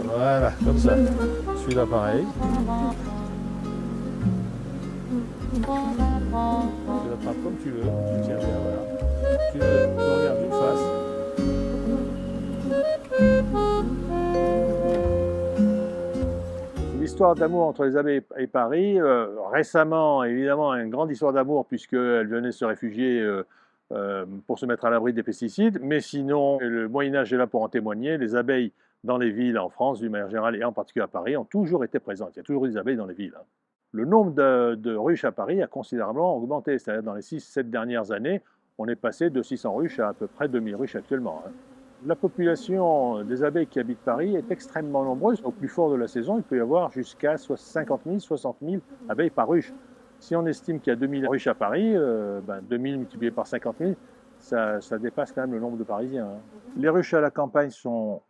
Voilà, comme ça. Celui-là pareil. Tu l'attrapes comme tu veux, tu tiens bien, voilà. Tu regardes d'une face. L'histoire d'amour entre les abeilles et Paris, récemment, évidemment, une grande histoire d'amour puisqu'elles venaient se réfugier pour se mettre à l'abri des pesticides. Mais sinon, le Moyen-Âge est là pour en témoigner. Les abeilles dans les villes en France, d'une manière générale, et en particulier à Paris, ont toujours été présentes. Il y a toujours eu des abeilles dans les villes. Le nombre de ruches à Paris a considérablement augmenté. C'est-à-dire dans les 6-7 dernières années, on est passé de 600 ruches à peu près 2000 ruches actuellement. La population des abeilles qui habitent Paris est extrêmement nombreuse. Au plus fort de la saison, il peut y avoir jusqu'à 50 000, 60 000 abeilles par ruche. Si on estime qu'il y a 2000 ruches à Paris, 2000 multiplié par 50 000, ça dépasse quand même le nombre de Parisiens. Les ruches à la campagne sont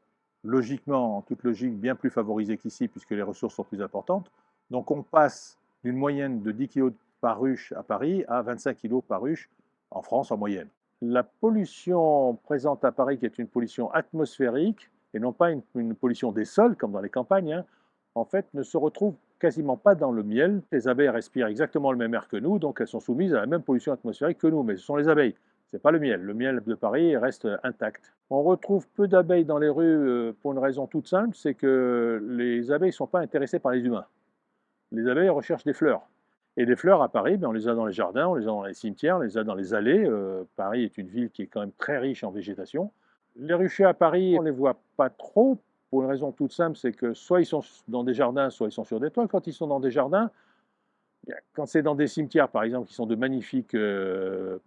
logiquement, en toute logique, bien plus favorisées qu'ici puisque les ressources sont plus importantes. Donc on passe d'une moyenne de 10 kg par ruche à Paris à 25 kg par ruche en France en moyenne. La pollution présente à Paris, qui est une pollution atmosphérique, et non pas une pollution des sols, comme dans les campagnes, en fait, ne se retrouve quasiment pas dans le miel. Les abeilles respirent exactement le même air que nous, donc elles sont soumises à la même pollution atmosphérique que nous, mais ce sont les abeilles. Ce n'est pas le miel. Le miel de Paris reste intact. On retrouve peu d'abeilles dans les rues pour une raison toute simple, c'est que les abeilles ne sont pas intéressées par les humains. Les abeilles recherchent des fleurs. Et les fleurs à Paris, on les a dans les jardins, on les a dans les cimetières, on les a dans les allées. Paris est une ville qui est quand même très riche en végétation. Les ruchers à Paris, on ne les voit pas trop, pour une raison toute simple, c'est que soit ils sont dans des jardins, soit ils sont sur des toits. Quand ils sont dans des jardins, quand c'est dans des cimetières, par exemple, qui sont de magnifiques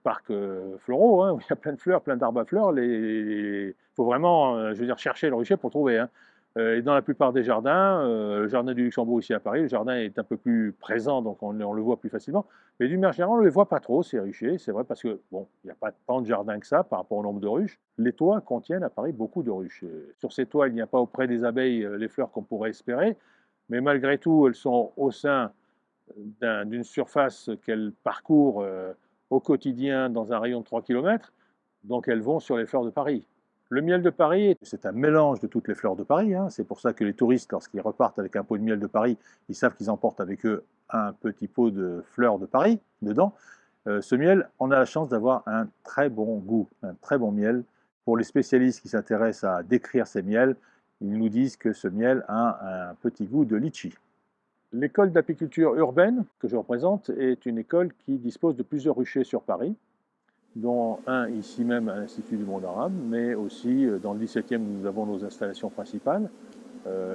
parcs floraux, où il y a plein de fleurs, plein d'arbres à fleurs, il faut vraiment, je veux dire, chercher le rucher pour trouver. Et dans la plupart des jardins, le jardin du Luxembourg ici à Paris, le jardin est un peu plus présent, donc on le voit plus facilement. Mais d'une manière générale, on ne les voit pas trop, ces ruchers. C'est vrai parce que, bon, il n'y a pas tant de jardins que ça par rapport au nombre de ruches. Les toits contiennent à Paris beaucoup de ruches. Sur ces toits, il n'y a pas auprès des abeilles les fleurs qu'on pourrait espérer, mais malgré tout, elles sont au sein d'une surface qu'elles parcourent au quotidien dans un rayon de 3 km, donc elles vont sur les fleurs de Paris. Le miel de Paris, c'est un mélange de toutes les fleurs de Paris. C'est pour ça que les touristes, lorsqu'ils repartent avec un pot de miel de Paris, ils savent qu'ils emportent avec eux un petit pot de fleurs de Paris dedans. Ce miel, on a la chance d'avoir un très bon goût, un très bon miel. Pour les spécialistes qui s'intéressent à décrire ces miels, ils nous disent que ce miel a un petit goût de litchi. L'école d'apiculture urbaine que je représente est une école qui dispose de plusieurs ruchers sur Paris, dont un ici même à l'Institut du monde arabe, mais aussi dans le 17e où nous avons nos installations principales,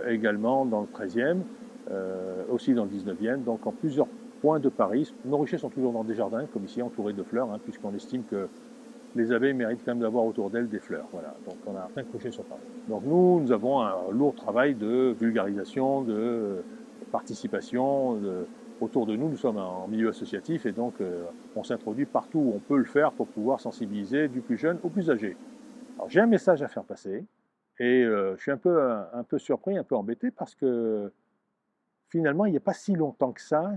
également dans le 13e, aussi dans le 19e, donc en plusieurs points de Paris. Nos ruchers sont toujours dans des jardins, comme ici, entourés de fleurs, puisqu'on estime que les abeilles méritent quand même d'avoir autour d'elles des fleurs. Voilà. Donc on a 5 ruchers sur Paris. Donc nous avons un lourd travail de vulgarisation, de participation. Autour de nous, nous sommes en milieu associatif et donc on s'introduit partout où on peut le faire pour pouvoir sensibiliser du plus jeune au plus âgé. Alors j'ai un message à faire passer et je suis un peu surpris, un peu embêté parce que finalement, il n'y a pas si longtemps que ça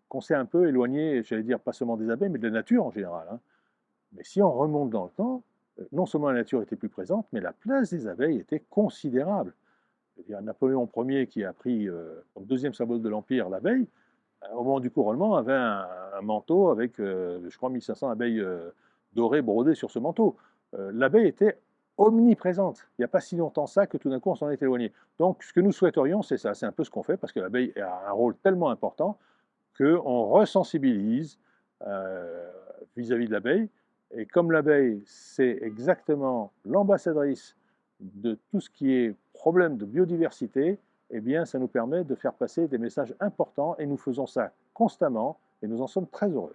qu'on s'est un peu éloigné, j'allais dire pas seulement des abeilles, mais de la nature en général. Mais si on remonte dans le temps, non seulement la nature était plus présente, mais la place des abeilles était considérable. Il y a Napoléon Ier qui a pris comme deuxième symbole de l'Empire l'abeille, au moment du couronnement, avait un manteau avec, je crois, 1500 abeilles dorées brodées sur ce manteau. L'abeille était omniprésente. Il n'y a pas si longtemps ça que tout d'un coup on s'en est éloigné. Donc ce que nous souhaiterions, c'est ça, c'est un peu ce qu'on fait, parce que l'abeille a un rôle tellement important qu'on resensibilise vis-à-vis de l'abeille. Et comme l'abeille, c'est exactement l'ambassadrice de tout ce qui est problème de biodiversité, eh bien, ça nous permet de faire passer des messages importants et nous faisons ça constamment et nous en sommes très heureux.